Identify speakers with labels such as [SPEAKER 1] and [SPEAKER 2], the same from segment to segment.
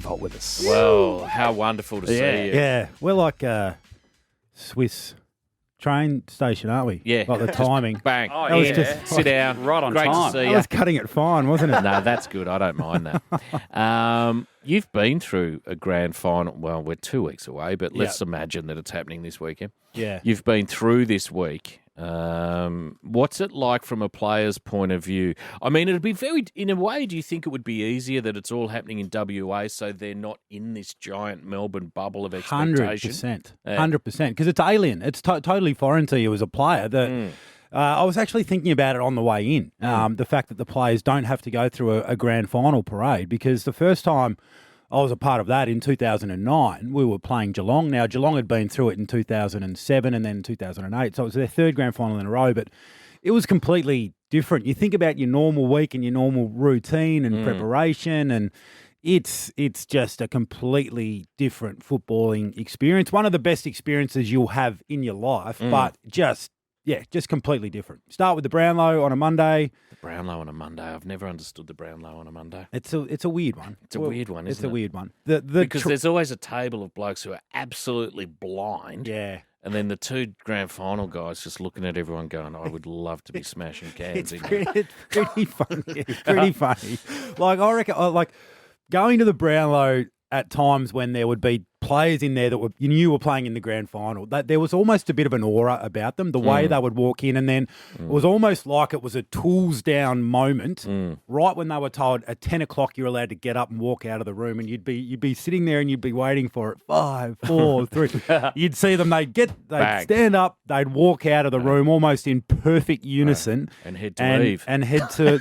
[SPEAKER 1] Riewoldt with us.
[SPEAKER 2] Well, how wonderful to see you.
[SPEAKER 1] Yeah, we're like Swiss train station, aren't we?
[SPEAKER 2] Yeah.
[SPEAKER 1] Like the timing.
[SPEAKER 2] Bang.
[SPEAKER 3] Oh,
[SPEAKER 1] That was
[SPEAKER 3] yeah.
[SPEAKER 1] just-
[SPEAKER 2] Sit down.
[SPEAKER 3] Right on
[SPEAKER 2] Great
[SPEAKER 3] time.
[SPEAKER 2] to see
[SPEAKER 1] I
[SPEAKER 2] you.
[SPEAKER 1] was cutting it fine, wasn't it?
[SPEAKER 2] No, that's good. I don't mind that. You've been through a grand final. Well, we're 2 weeks away, but let's imagine that it's happening this weekend.
[SPEAKER 1] Yeah.
[SPEAKER 2] You've been through this week. What's it like from a player's point of view? I mean, it'd be in a way, do you think it would be easier that it's all happening in WA so they're not in this giant Melbourne bubble of expectation?
[SPEAKER 1] 100%.
[SPEAKER 2] Yeah.
[SPEAKER 1] 100%. Because it's alien. It's totally foreign to you as a player. I was actually thinking about it on the way in, the fact that the players don't have to go through a grand final parade, because the first time I was a part of that in 2009, we were playing Geelong. Now, Geelong had been through it in 2007 and then 2008, so it was their third grand final in a row, but it was completely different. You think about your normal week and your normal routine and preparation, and it's just a completely different footballing experience. One of the best experiences you'll have in your life, but just completely different. Start with the Brownlow on a Monday.
[SPEAKER 2] The Brownlow on a Monday. I've never understood the Brownlow on a Monday.
[SPEAKER 1] It's a weird one.
[SPEAKER 2] It's a weird one, isn't it?
[SPEAKER 1] It's a weird one.
[SPEAKER 2] Because there's always a table of blokes who are absolutely blind.
[SPEAKER 1] Yeah.
[SPEAKER 2] And then the two grand final guys just looking at everyone going, I would love to be smashing cans
[SPEAKER 1] It's
[SPEAKER 2] in here.
[SPEAKER 1] pretty funny. It's pretty funny. Like, I reckon, going to the Brownlow at times when there would be players in there that you knew were playing in the grand final, that there was almost a bit of an aura about them, the way they would walk in, and then it was almost like it was a tools down moment. Right when they were told at 10 o'clock you're allowed to get up and walk out of the room, and you'd be sitting there and you'd be waiting for it. 5, 4, 3. You'd see them. They'd stand up. They'd walk out of the room almost in perfect unison
[SPEAKER 2] And head to Eve.
[SPEAKER 1] and head to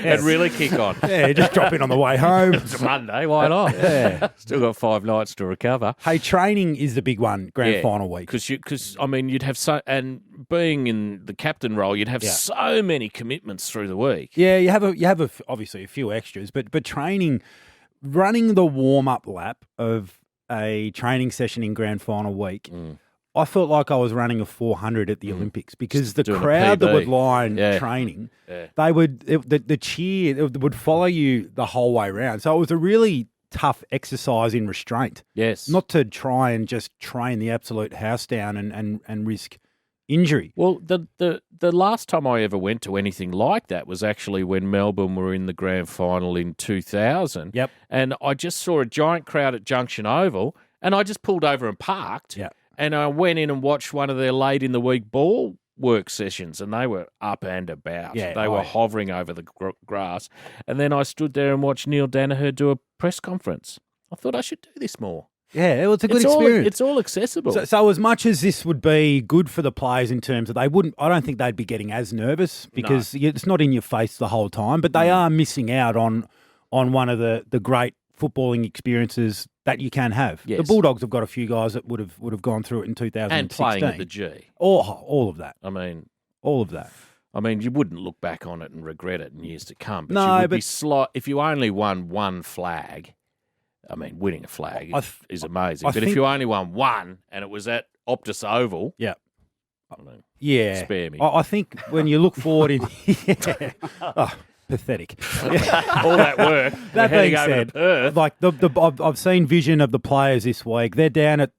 [SPEAKER 2] And really kick on.
[SPEAKER 1] yeah, just drop in on the way home.
[SPEAKER 2] It's a Monday, why not?
[SPEAKER 1] Yeah.
[SPEAKER 2] Still got 5 nights to recover.
[SPEAKER 1] Hey, training is the big one, grand final week.
[SPEAKER 2] Because I mean, you'd have and being in the captain role, you'd have so many commitments through the week.
[SPEAKER 1] Yeah, you have obviously a few extras, but training, running the warm up lap of a training session in grand final week. I felt like I was running a 400 at the Olympics, because the
[SPEAKER 2] doing a
[SPEAKER 1] crowd that
[SPEAKER 2] PB.
[SPEAKER 1] would line training, they would the cheer would follow you the whole way around. So it was a really tough exercise in restraint.
[SPEAKER 2] Yes.
[SPEAKER 1] Not to try and just train the absolute house down and risk injury.
[SPEAKER 2] Well, the last time I ever went to anything like that was actually when Melbourne were in the grand final in 2000.
[SPEAKER 1] Yep.
[SPEAKER 2] And I just saw a giant crowd at Junction Oval, and I just pulled over and parked.
[SPEAKER 1] Yeah.
[SPEAKER 2] And I went in and watched one of their late in the week ball work sessions, and they were up and about.
[SPEAKER 1] Yeah,
[SPEAKER 2] they were hovering over the grass. And then I stood there and watched Neil Danaher do a press conference. I thought I should do this more.
[SPEAKER 1] Yeah, it was a good experience.
[SPEAKER 2] It's all accessible.
[SPEAKER 1] So as much as this would be good for the players in terms of I don't think they'd be getting as nervous, because it's not in your face the whole time, but they are missing out on one of the great footballing experiences that you can have.
[SPEAKER 2] Yes.
[SPEAKER 1] The Bulldogs have got a few guys that would have gone through it in 2016.
[SPEAKER 2] And playing at the G.
[SPEAKER 1] All of that.
[SPEAKER 2] I mean,
[SPEAKER 1] all of that.
[SPEAKER 2] you wouldn't look back on it and regret it in years to come. But
[SPEAKER 1] No,
[SPEAKER 2] you would
[SPEAKER 1] but-
[SPEAKER 2] be if you only won one flag, I mean, winning a flag is amazing.
[SPEAKER 1] I
[SPEAKER 2] But
[SPEAKER 1] think-
[SPEAKER 2] if you only won one and it was at Optus Oval,
[SPEAKER 1] Yeah.
[SPEAKER 2] I mean,
[SPEAKER 1] Yeah.
[SPEAKER 2] spare me.
[SPEAKER 1] I think when you look forward in pathetic.
[SPEAKER 2] All that work.
[SPEAKER 1] That
[SPEAKER 2] we're heading
[SPEAKER 1] being
[SPEAKER 2] over to
[SPEAKER 1] said,
[SPEAKER 2] Perth.
[SPEAKER 1] like I've seen vision of the players this week. They're down at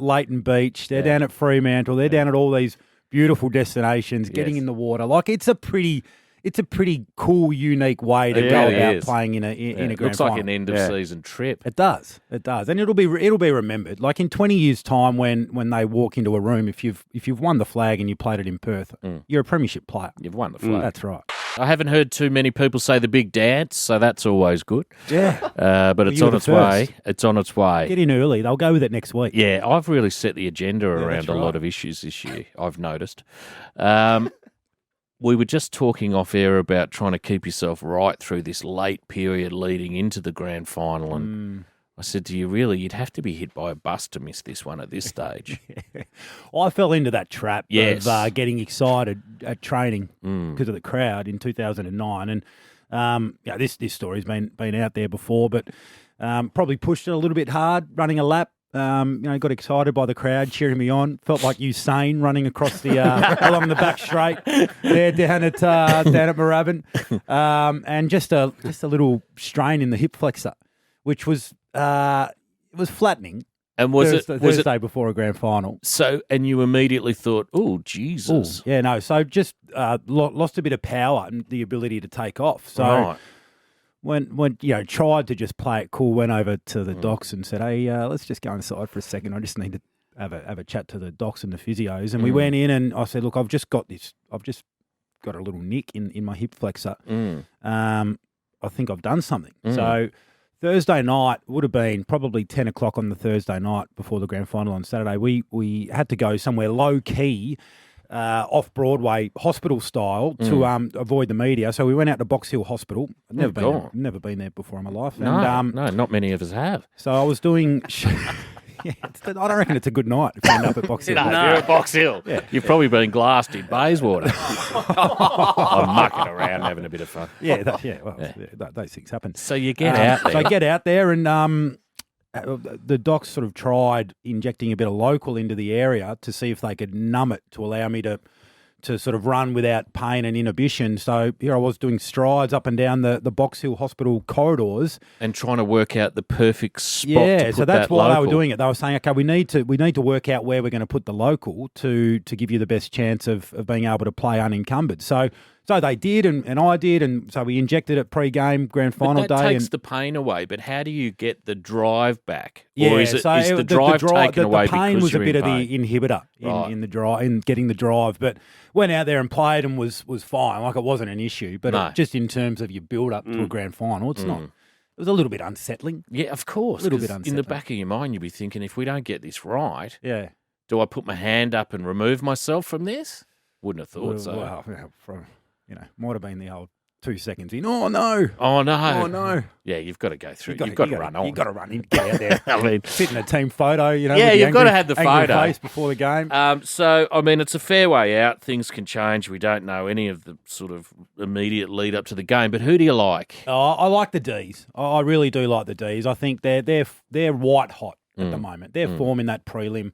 [SPEAKER 1] Leighton Beach. They're down at Fremantle. They're down at all these beautiful destinations, getting in the water. Like it's a pretty cool, unique way to go about
[SPEAKER 2] is.
[SPEAKER 1] playing in a grand
[SPEAKER 2] looks
[SPEAKER 1] final.
[SPEAKER 2] like an end of season trip.
[SPEAKER 1] It does, and it'll be remembered. Like in 20 years' time, when they walk into a room, if you've won the flag and you played it in Perth, you're a premiership player.
[SPEAKER 2] You've won the flag.
[SPEAKER 1] That's right.
[SPEAKER 2] I haven't heard too many people say the big dance, so that's always good.
[SPEAKER 1] Yeah,
[SPEAKER 2] But it's
[SPEAKER 1] you were
[SPEAKER 2] on
[SPEAKER 1] the
[SPEAKER 2] its way.
[SPEAKER 1] first.
[SPEAKER 2] It's on its way.
[SPEAKER 1] get in early. They'll go with it next week.
[SPEAKER 2] Yeah, I've really set the agenda around
[SPEAKER 1] that's
[SPEAKER 2] a lot
[SPEAKER 1] right.
[SPEAKER 2] of issues this year, I've noticed. We were just talking off air about trying to keep yourself right through this late period leading into the grand final. And I said to you, really, you'd have to be hit by a bus to miss this one at this stage.
[SPEAKER 1] I fell into that trap
[SPEAKER 2] Yes.
[SPEAKER 1] of getting excited at training because of the crowd in 2009. And this story's been out there before, but probably pushed it a little bit hard, running a lap Got excited by the crowd cheering me on. Felt like Usain running across the along the back straight there down at Moorabbin, and just a little strain in the hip flexor, which was flattening.
[SPEAKER 2] And was it
[SPEAKER 1] Thursday before a grand final?
[SPEAKER 2] So, and you immediately thought, "Oh, Jesus!"
[SPEAKER 1] Ooh, yeah, no. So just lost a bit of power and the ability to take off. So.
[SPEAKER 2] Right.
[SPEAKER 1] When tried to just play it cool, went over to the docs and said, "Hey, let's just go inside for a second. I just need to have a chat to the docs and the physios." And we went in, and I said, "Look, I've just got a little nick in my hip flexor. I think I've done something." So Thursday night would have been probably 10 o'clock on the Thursday night before the grand final on Saturday. We had to go somewhere low key. Off-Broadway hospital style to avoid the media. So we went out to Box Hill Hospital. I've never been there before in my life.
[SPEAKER 2] No,
[SPEAKER 1] And,
[SPEAKER 2] no, not many of us have.
[SPEAKER 1] So I was doing... I don't reckon it's a good night if you end up at Box Hill.
[SPEAKER 2] No, you're at Box Hill. Yeah. You've probably been glassed in Bayswater. I'm mucking around, having a bit of fun.
[SPEAKER 1] Those things happen.
[SPEAKER 2] So you get out there.
[SPEAKER 1] So I get out there and... the docs sort of tried injecting a bit of local into the area to see if they could numb it to allow me to sort of run without pain and inhibition. So here I was doing strides up and down the Box Hill Hospital corridors.
[SPEAKER 2] And trying to work out the perfect spot to put
[SPEAKER 1] so that's
[SPEAKER 2] that
[SPEAKER 1] why
[SPEAKER 2] local.
[SPEAKER 1] they were doing it. They were saying, okay, we need to work out where we're going to put the local to give you the best chance of being able to play unencumbered. So they did, and I did, and so we injected it pre-game, grand final
[SPEAKER 2] but that
[SPEAKER 1] day.
[SPEAKER 2] takes the pain away, but how do you get the drive back?
[SPEAKER 1] Yeah,
[SPEAKER 2] or is the drive taken away
[SPEAKER 1] the pain
[SPEAKER 2] because
[SPEAKER 1] was a
[SPEAKER 2] you're
[SPEAKER 1] bit
[SPEAKER 2] in
[SPEAKER 1] of
[SPEAKER 2] pain?
[SPEAKER 1] the inhibitor in the drive, in getting the drive, but went out there and played and was fine. Like, it wasn't an issue, but just in terms of your build-up to a grand final, it's not. It was a little bit unsettling.
[SPEAKER 2] Yeah, of course.
[SPEAKER 1] A little bit unsettling.
[SPEAKER 2] In the back of your mind, you'd be thinking, if we don't get this right,
[SPEAKER 1] Yeah.
[SPEAKER 2] do I put my hand up and remove myself from this? Wouldn't have thought so.
[SPEAKER 1] Well, might have been the old 2 seconds in. Oh, no.
[SPEAKER 2] Oh, no.
[SPEAKER 1] Oh, no.
[SPEAKER 2] Yeah, you've got to go through. You've got to run on.
[SPEAKER 1] You've got to run in, get out there.
[SPEAKER 2] I mean,
[SPEAKER 1] sit in a team photo,
[SPEAKER 2] Yeah,
[SPEAKER 1] with the
[SPEAKER 2] you've got to
[SPEAKER 1] angry-
[SPEAKER 2] have the
[SPEAKER 1] angry
[SPEAKER 2] photo.
[SPEAKER 1] face before the game.
[SPEAKER 2] So, I mean, it's a fair way out. Things can change. We don't know any of the sort of immediate lead up to the game. But who do you like?
[SPEAKER 1] I like the Ds. I really do like the Ds. I think they're white hot at the moment. Their form in that prelim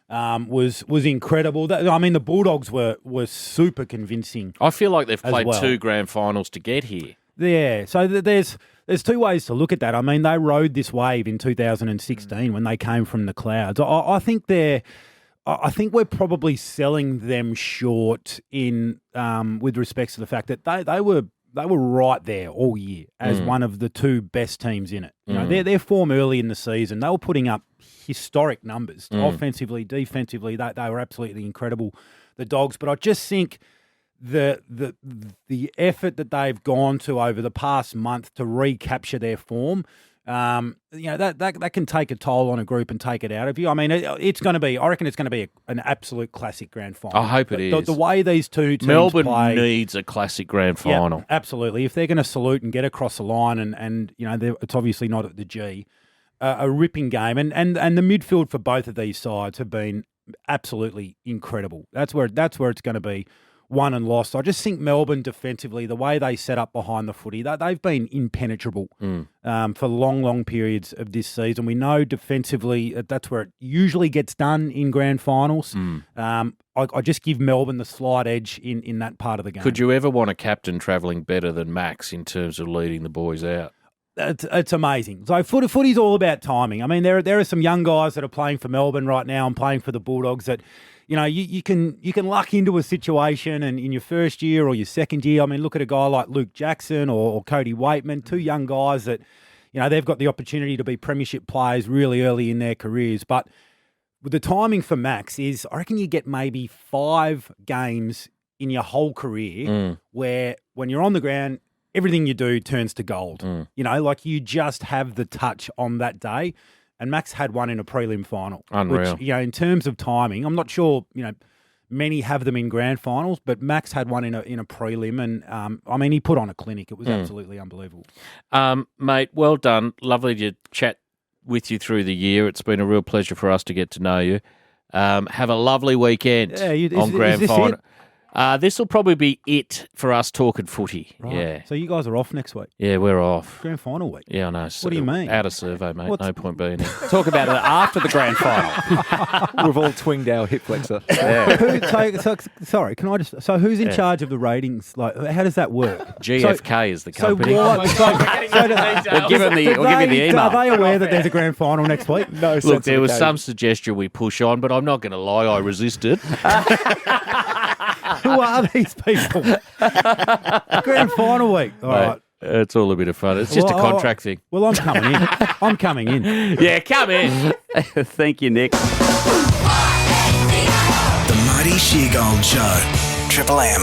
[SPEAKER 1] was incredible. The Bulldogs were super convincing.
[SPEAKER 2] I feel like they've played
[SPEAKER 1] well.
[SPEAKER 2] 2 grand finals to get here.
[SPEAKER 1] Yeah, so there's 2 ways to look at that. I mean, they rode this wave in 2016 when they came from the clouds. I think we're probably selling them short in with respects to the fact that they were right there all year as one of the 2 best teams in it. Their form early in the season, they were putting up historic numbers offensively, defensively. They were absolutely incredible, the Dogs. But I just think the effort that they've gone to over the past month to recapture their form, that can take a toll on a group and take it out of you. I mean, it's going to be. I reckon it's going to be an absolute classic grand final.
[SPEAKER 2] I hope it is.
[SPEAKER 1] The way these 2 teams
[SPEAKER 2] Melbourne
[SPEAKER 1] play,
[SPEAKER 2] needs a classic grand final.
[SPEAKER 1] Yeah, absolutely. If they're going to salute and get across the line, and it's obviously not at the G, a ripping game, and the midfield for both of these sides have been absolutely incredible. That's where it's going to be won and lost. I just think Melbourne defensively, the way they set up behind the footy, they've been impenetrable for long periods of this season. We know defensively that's where it usually gets done in grand finals. I just give Melbourne the slight edge in that part of the game.
[SPEAKER 2] Could you ever want a captain travelling better than Max in terms of leading the boys out?
[SPEAKER 1] It's amazing. So footy's all about timing. I mean, there are some young guys that are playing for Melbourne right now and playing for the Bulldogs that, you can luck into a situation, and in your first year or your second year, I mean, look at a guy like Luke Jackson or Cody Waitman, 2 young guys that, they've got the opportunity to be premiership players really early in their careers. But with the timing for Max is, I reckon you get maybe 5 games in your whole career where when you're on the ground, everything you do turns to gold. Like you just have the touch on that day. And Max had one in a prelim final.
[SPEAKER 2] Unreal.
[SPEAKER 1] Which, in terms of timing, I'm not sure, many have them in grand finals, but Max had one in a prelim. And, he put on a clinic. It was absolutely unbelievable.
[SPEAKER 2] Mate, well done. Lovely to chat with you through the year. It's been a real pleasure for us to get to know you. Have a lovely weekend on grand final. This will probably be it for us talking footy.
[SPEAKER 1] Right.
[SPEAKER 2] Yeah.
[SPEAKER 1] So you guys are off next week.
[SPEAKER 2] Yeah, we're off.
[SPEAKER 1] Grand final week.
[SPEAKER 2] Yeah, I know.
[SPEAKER 1] What do you mean?
[SPEAKER 2] Out of survey, mate. No point being here.
[SPEAKER 3] Talk about it after the grand final.
[SPEAKER 4] We've all twinged our hip flexor.
[SPEAKER 1] Sorry, can I just? So who's in charge of the ratings? Like, how does that work?
[SPEAKER 2] GFK is the company.
[SPEAKER 1] We'll
[SPEAKER 3] We'll give you the email.
[SPEAKER 1] Are they aware that there's a grand final next week?
[SPEAKER 4] No.
[SPEAKER 2] Look, there was some suggestion we push on, but I'm not going to lie, I resisted.
[SPEAKER 1] Who are these people? Grand final week. All right.
[SPEAKER 2] It's all a bit of fun. It's just a contract thing.
[SPEAKER 1] Well, I'm coming in. I'm coming in.
[SPEAKER 2] Yeah, come in.
[SPEAKER 3] Thank you, Nick.
[SPEAKER 5] The Marty Sheargold Show. Triple M.